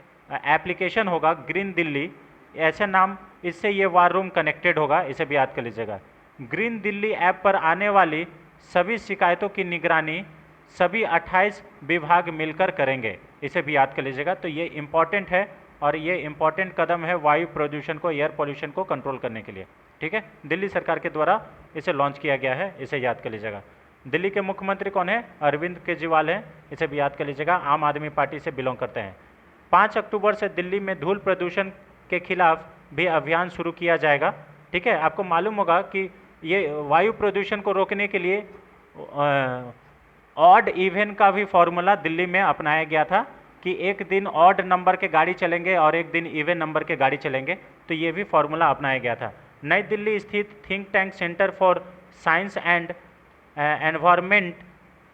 एप्लीकेशन होगा, ग्रीन दिल्ली ऐसे नाम, इससे ये वार रूम कनेक्टेड होगा, इसे भी याद कर लीजिएगा। ग्रीन दिल्ली ऐप पर आने वाली सभी शिकायतों की निगरानी सभी 28 विभाग मिलकर करेंगे, इसे भी याद कर लीजिएगा। तो ये इम्पॉर्टेंट है और ये इम्पॉर्टेंट कदम है वायु प्रदूषण को, एयर पॉल्यूशन को कंट्रोल करने के लिए। ठीक है, दिल्ली सरकार के द्वारा इसे लॉन्च किया गया है, इसे याद कर लीजिएगा। दिल्ली के मुख्यमंत्री कौन है? अरविंद केजरीवाल हैं, इसे भी याद कर लीजिएगा, आम आदमी पार्टी से बिलोंग करते हैं। 5 अक्टूबर से दिल्ली में धूल प्रदूषण के खिलाफ भी अभियान शुरू किया जाएगा। ठीक है, आपको मालूम होगा कि ये वायु प्रदूषण को रोकने के लिए ऑड इवन का भी फॉर्मूला दिल्ली में अपनाया गया था कि एक दिन ऑड नंबर के गाड़ी चलेंगे और एक दिन इवन नंबर के गाड़ी चलेंगे, तो ये भी फॉर्मूला अपनाया गया था। नई दिल्ली स्थित think tank centre for science and environment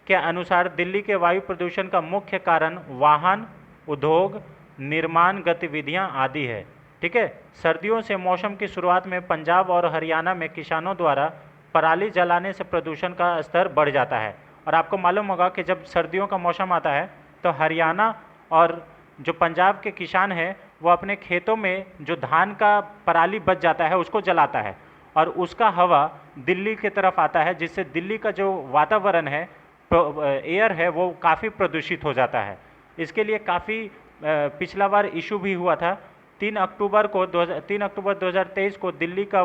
के अनुसार दिल्ली के वायु प्रदूषण का मुख्य कारण वाहन, उद्योग, निर्माण गतिविधियां आदि है। ठीक है, सर्दियों से मौसम की शुरुआत में पंजाब और हरियाणा में किसानों द्वारा पराली जलाने से प्रदूषण का स्तर बढ़ जाता है। और आपको मालूम होगा कि जब सर्दियों का मौसम आता है तो हरियाणा और जो पंजाब के किसान हैं वो अपने खेतों में जो धान का पराली बच जाता है उसको जलाता है और उसका हवा दिल्ली की तरफ आता है, जिससे दिल्ली का जो वातावरण है, एयर है, वो काफ़ी प्रदूषित हो जाता है। इसके लिए काफ़ी पिछला बार इशू भी हुआ था। 3 अक्टूबर 2023 को दिल्ली का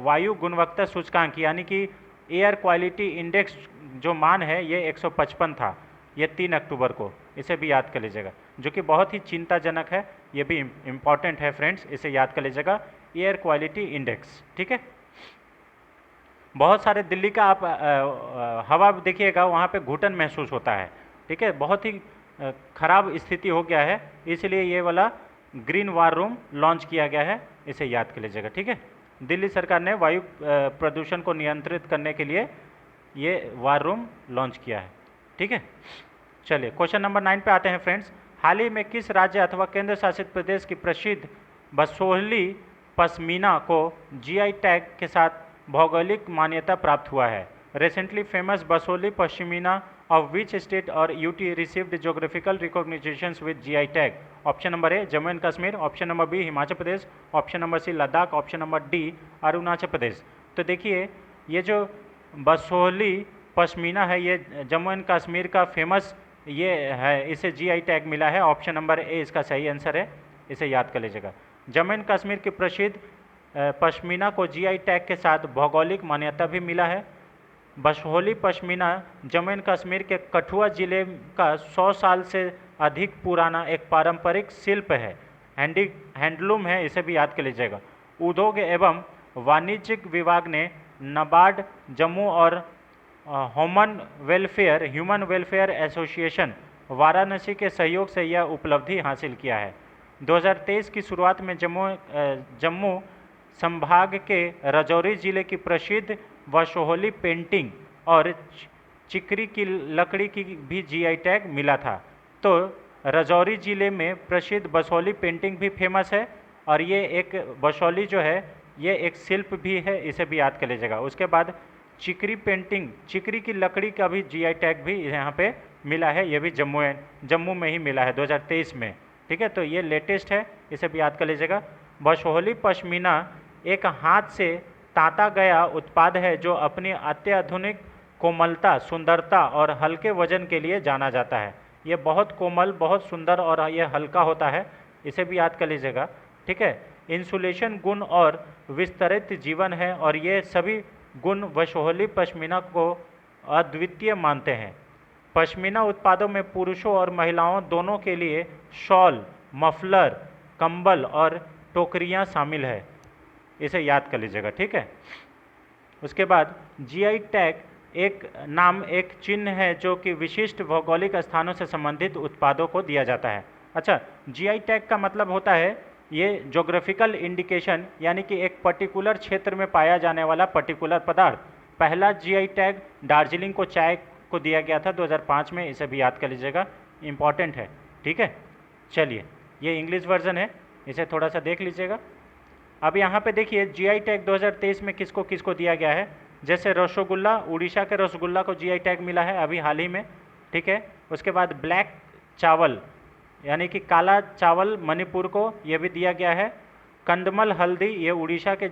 वायु गुणवत्ता सूचकांक यानी कि एयर क्वालिटी इंडेक्स जो मान है ये 155 था, ये 3 अक्टूबर को, इसे भी याद कर लीजिएगा, जो कि बहुत ही चिंताजनक है। ये भी इम्पॉर्टेंट है फ्रेंड्स, इसे याद कर लीजिएगा, एयर क्वालिटी इंडेक्स। ठीक है, बहुत सारे दिल्ली का आप हवा देखिएगा, वहाँ पे घुटन महसूस होता है। ठीक है, बहुत ही खराब स्थिति हो गया है, इसलिए ये वाला ग्रीन वार रूम लॉन्च किया गया है, इसे याद कर लीजिएगा। ठीक है, दिल्ली सरकार ने वायु प्रदूषण को नियंत्रित करने के लिए ये वार रूम लॉन्च किया है। ठीक है, चलिए क्वेश्चन नंबर 9 पे आते हैं फ्रेंड्स। हाल ही में किस राज्य अथवा केंद्र शासित प्रदेश की प्रसिद्ध बसोहली पश्मीना को जीआई टैग के साथ भौगोलिक मान्यता प्राप्त हुआ है? Recently famous Basohli pashmina of which state or UT received geographical recognitions with GI tag? Option number A Jammu and Kashmir, option number B Himachal Pradesh, option number C Ladakh, option number D Arunachal Pradesh. तो देखिए ये जो बसोहली पश्मीना है ये जम्मू एंड कश्मीर का फेमस ये है, इसे GI टैग मिला है। ऑप्शन नंबर ए इसका सही आंसर है, इसे याद कर लीजिएगा। जम्मू एंड कश्मीर की प्रसिद्ध पश्मीना को GI टैग के साथ भौगोलिक मान्यता भी मिला है। बसोहली पश्मीना जम्मू एंड कश्मीर के कठुआ जिले का 100 साल से अधिक पुराना एक पारंपरिक शिल्प है, हैंडलूम है, इसे भी याद कर लीजिएगा। उद्योग एवं वाणिज्यिक विभाग ने नाबार्ड जम्मू और ह्यूमन वेलफेयर एसोसिएशन वाराणसी के सहयोग से यह उपलब्धि हासिल किया है। 2023 की शुरुआत में जम्मू संभाग के राजौरी जिले की प्रसिद्ध बसोहली पेंटिंग और चिकरी की लकड़ी की भी GI टैग मिला था। तो राजौरी जिले में प्रसिद्ध बसोहली पेंटिंग भी फेमस है और ये एक बसोहली जो है ये एक शिल्प भी है, इसे भी याद कर लीजिएगा। उसके बाद चिकरी पेंटिंग, चिकरी की लकड़ी का भी GI टैग भी यहाँ पे मिला है, ये भी जम्मू में ही मिला है 2023 में। ठीक है, तो ये लेटेस्ट है, इसे भी याद कर लीजिएगा। बसोहली पश्मीना एक हाथ से तांता गया उत्पाद है जो अपनी अत्याधुनिक कोमलता, सुंदरता और हल्के वजन के लिए जाना जाता है। ये बहुत कोमल, बहुत सुंदर और ये हल्का होता है, इसे भी याद कर लीजिएगा। ठीक है, इंसुलेशन गुण और विस्तृत जीवन है और ये सभी गुण बसोहली पश्मीना को अद्वितीय मानते हैं। पश्मीना उत्पादों में पुरुषों और महिलाओं दोनों के लिए शॉल, मफलर, कंबल और टोकरियां शामिल है, इसे याद कर लीजिएगा, ठीक है। उसके बाद जीआई टैग एक नाम, एक चिन्ह है जो कि विशिष्ट भौगोलिक स्थानों से संबंधित उत्पादों को दिया जाता है। अच्छा, जीआई टैग का मतलब होता है ये ज्योग्राफिकल इंडिकेशन, यानी कि एक पर्टिकुलर क्षेत्र में पाया जाने वाला पर्टिकुलर पदार्थ। पहला जीआई टैग दार्जिलिंग को चाय को दिया गया था 2005 में, इसे भी याद कर लीजिएगा, इंपॉर्टेंट है, ठीक है। चलिए, ये इंग्लिश वर्जन है, इसे थोड़ा सा देख लीजिएगा। अब यहाँ पे देखिए जीआई टैग 2023 में किसको किसको दिया गया है। जैसे रसगुल्ला, उड़ीसा के रसगुल्ला को जीआई टैग मिला है अभी हाल ही में, ठीक है। उसके बाद ब्लैक चावल यानी कि काला चावल मणिपुर को ये भी दिया गया है। कंदमल हल्दी, ये उड़ीसा के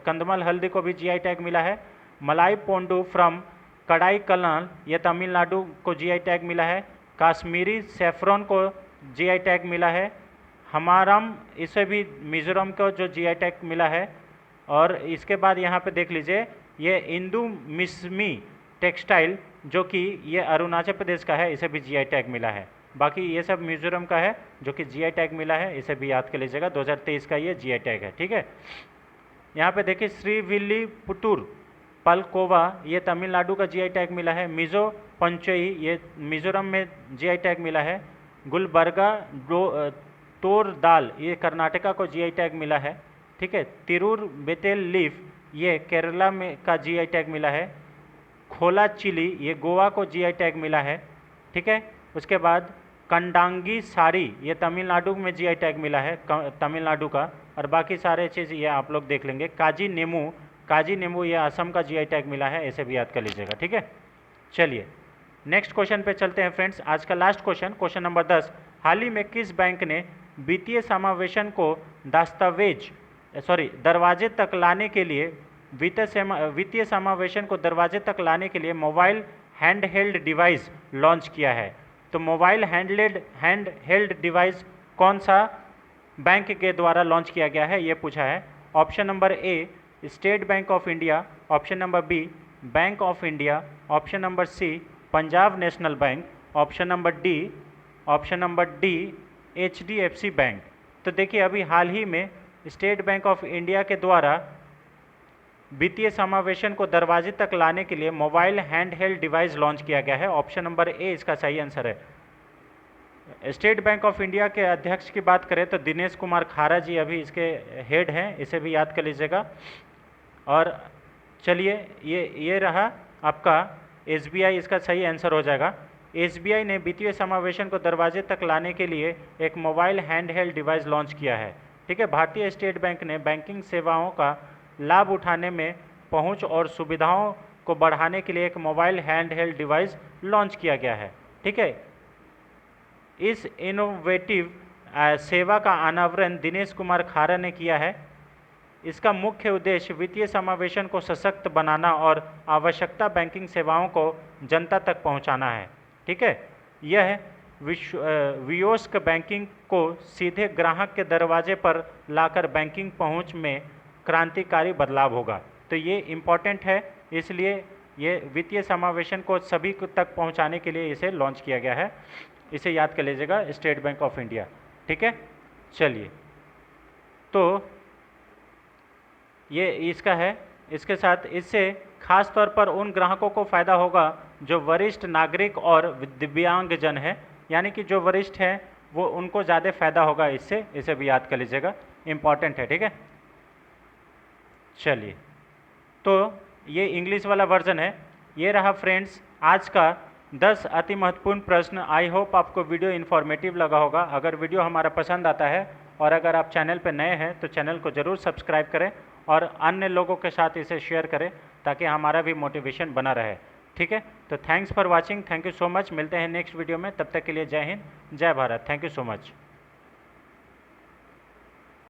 कंदमल हल्दी को भी जीआई टैग मिला है। मलाई पोंडू फ्रॉम कड़ाई कनाल, ये तमिलनाडु को जीआई टैग मिला है। काश्मीरी सेफ्रॉन को जीआई टैग मिला है। हमारम, इसे भी मिजोरम को जो जीआई टैग मिला है। और इसके बाद यहाँ पे देख लीजिए ये इंदु मिस्मी टेक्सटाइल जो कि ये अरुणाचल प्रदेश का है, इसे भी जीआई टैग मिला है। बाकी ये सब मिजोरम का है जो कि जीआई टैग मिला है, इसे भी याद कर लीजिएगा, 2023 का ये जीआई टैग है, ठीक है। यहाँ पे देखिए श्रीविल्लीपुतूर पलकोवा, ये तमिलनाडु का जीआई टैग मिला है। मिजो पंचई, ये मिजोरम में जीआई टैग मिला है। गुलबर्गा तोर दाल, ये कर्नाटका को जीआई टैग मिला है, ठीक है। तिरूर बेतेल लीफ, ये केरला में का जीआई टैग मिला है। खोला चिली, ये गोवा को जीआई टैग मिला है, ठीक है। उसके बाद कंडांगी साड़ी, ये तमिलनाडु में जीआई टैग मिला है, तमिलनाडु का। और बाकी सारे चीज़ ये आप लोग देख लेंगे। काजी नींबू ये असम का जीआई टैग मिला है, इसे भी याद कर लीजिएगा, ठीक है। चलिए नेक्स्ट क्वेश्चन पे चलते हैं फ्रेंड्स। आज का लास्ट क्वेश्चन, क्वेश्चन नंबर 10। हाल ही में किस बैंक ने वित्तीय समावेशन को दरवाजे तक लाने के लिए वित्तीय समावेशन को दरवाजे तक लाने के लिए मोबाइल हैंडहेल्ड डिवाइस लॉन्च किया है? तो मोबाइल हैंडहेल्ड डिवाइस कौन सा बैंक के द्वारा लॉन्च किया गया है, ये पूछा है। Option number A State Bank of India, option number B Bank of India, option number C Punjab National Bank, option number D HDFC bank. तो देखिए अभी हाल ही में स्टेट बैंक ऑफ इंडिया के द्वारा वित्तीय समावेशन को दरवाजे तक लाने के लिए मोबाइल हैंडहेल्ड डिवाइस लॉन्च किया गया है। ऑप्शन नंबर ए इसका सही आंसर है। स्टेट बैंक ऑफ इंडिया के अध्यक्ष की बात करें तो दिनेश कुमार खारा जी अभी इसके हेड हैं, इसे भी याद कर लीजिएगा। और चलिए ये रहा आपका SBI, इसका सही आंसर हो जाएगा। SBI ने वित्तीय समावेशन को दरवाजे तक लाने के लिए एक मोबाइल हैंडहेल्ड डिवाइस लॉन्च किया है, ठीक है। भारतीय स्टेट बैंक ने बैंकिंग सेवाओं का लाभ उठाने में पहुंच और सुविधाओं को बढ़ाने के लिए एक मोबाइल हैंडहेल्ड डिवाइस लॉन्च किया गया है, ठीक है। इस इनोवेटिव सेवा का अनावरण दिनेश कुमार खारा ने किया है। इसका मुख्य उद्देश्य वित्तीय समावेशन को सशक्त बनाना और आवश्यकता बैंकिंग सेवाओं को जनता तक पहुंचाना है, ठीक है। यह वियोस्क बैंकिंग को सीधे ग्राहक के दरवाजे पर लाकर बैंकिंग पहुंच में क्रांतिकारी बदलाव होगा। तो ये इम्पॉर्टेंट है, इसलिए ये वित्तीय समावेशन को सभी तक पहुंचाने के लिए इसे लॉन्च किया गया है। इसे याद कर लीजिएगा, स्टेट बैंक ऑफ इंडिया, ठीक है। चलिए, तो ये इसका है। इसके साथ इससे खास तौर पर उन ग्राहकों को फ़ायदा होगा जो वरिष्ठ नागरिक और दिव्यांगजन है, यानी कि जो वरिष्ठ हैं वो उनको ज़्यादा फ़ायदा होगा इससे, इसे भी याद कर लीजिएगा, इम्पॉर्टेंट है, ठीक है। चलिए, तो ये इंग्लिश वाला वर्जन है। ये रहा फ्रेंड्स आज का 10 अति महत्वपूर्ण प्रश्न। आई होप आपको वीडियो इन्फॉर्मेटिव लगा होगा। अगर वीडियो हमारा पसंद आता है और अगर आप चैनल पर नए हैं तो चैनल को ज़रूर सब्सक्राइब करें और अन्य लोगों के साथ इसे शेयर करें ताकि हमारा भी मोटिवेशन बना रहे, ठीक है। तो thanks for watching, thank you so much. मिलते हैं नेक्स्ट वीडियो में, तब तक के लिए जय हिंद, जय Bharat, thank you so much.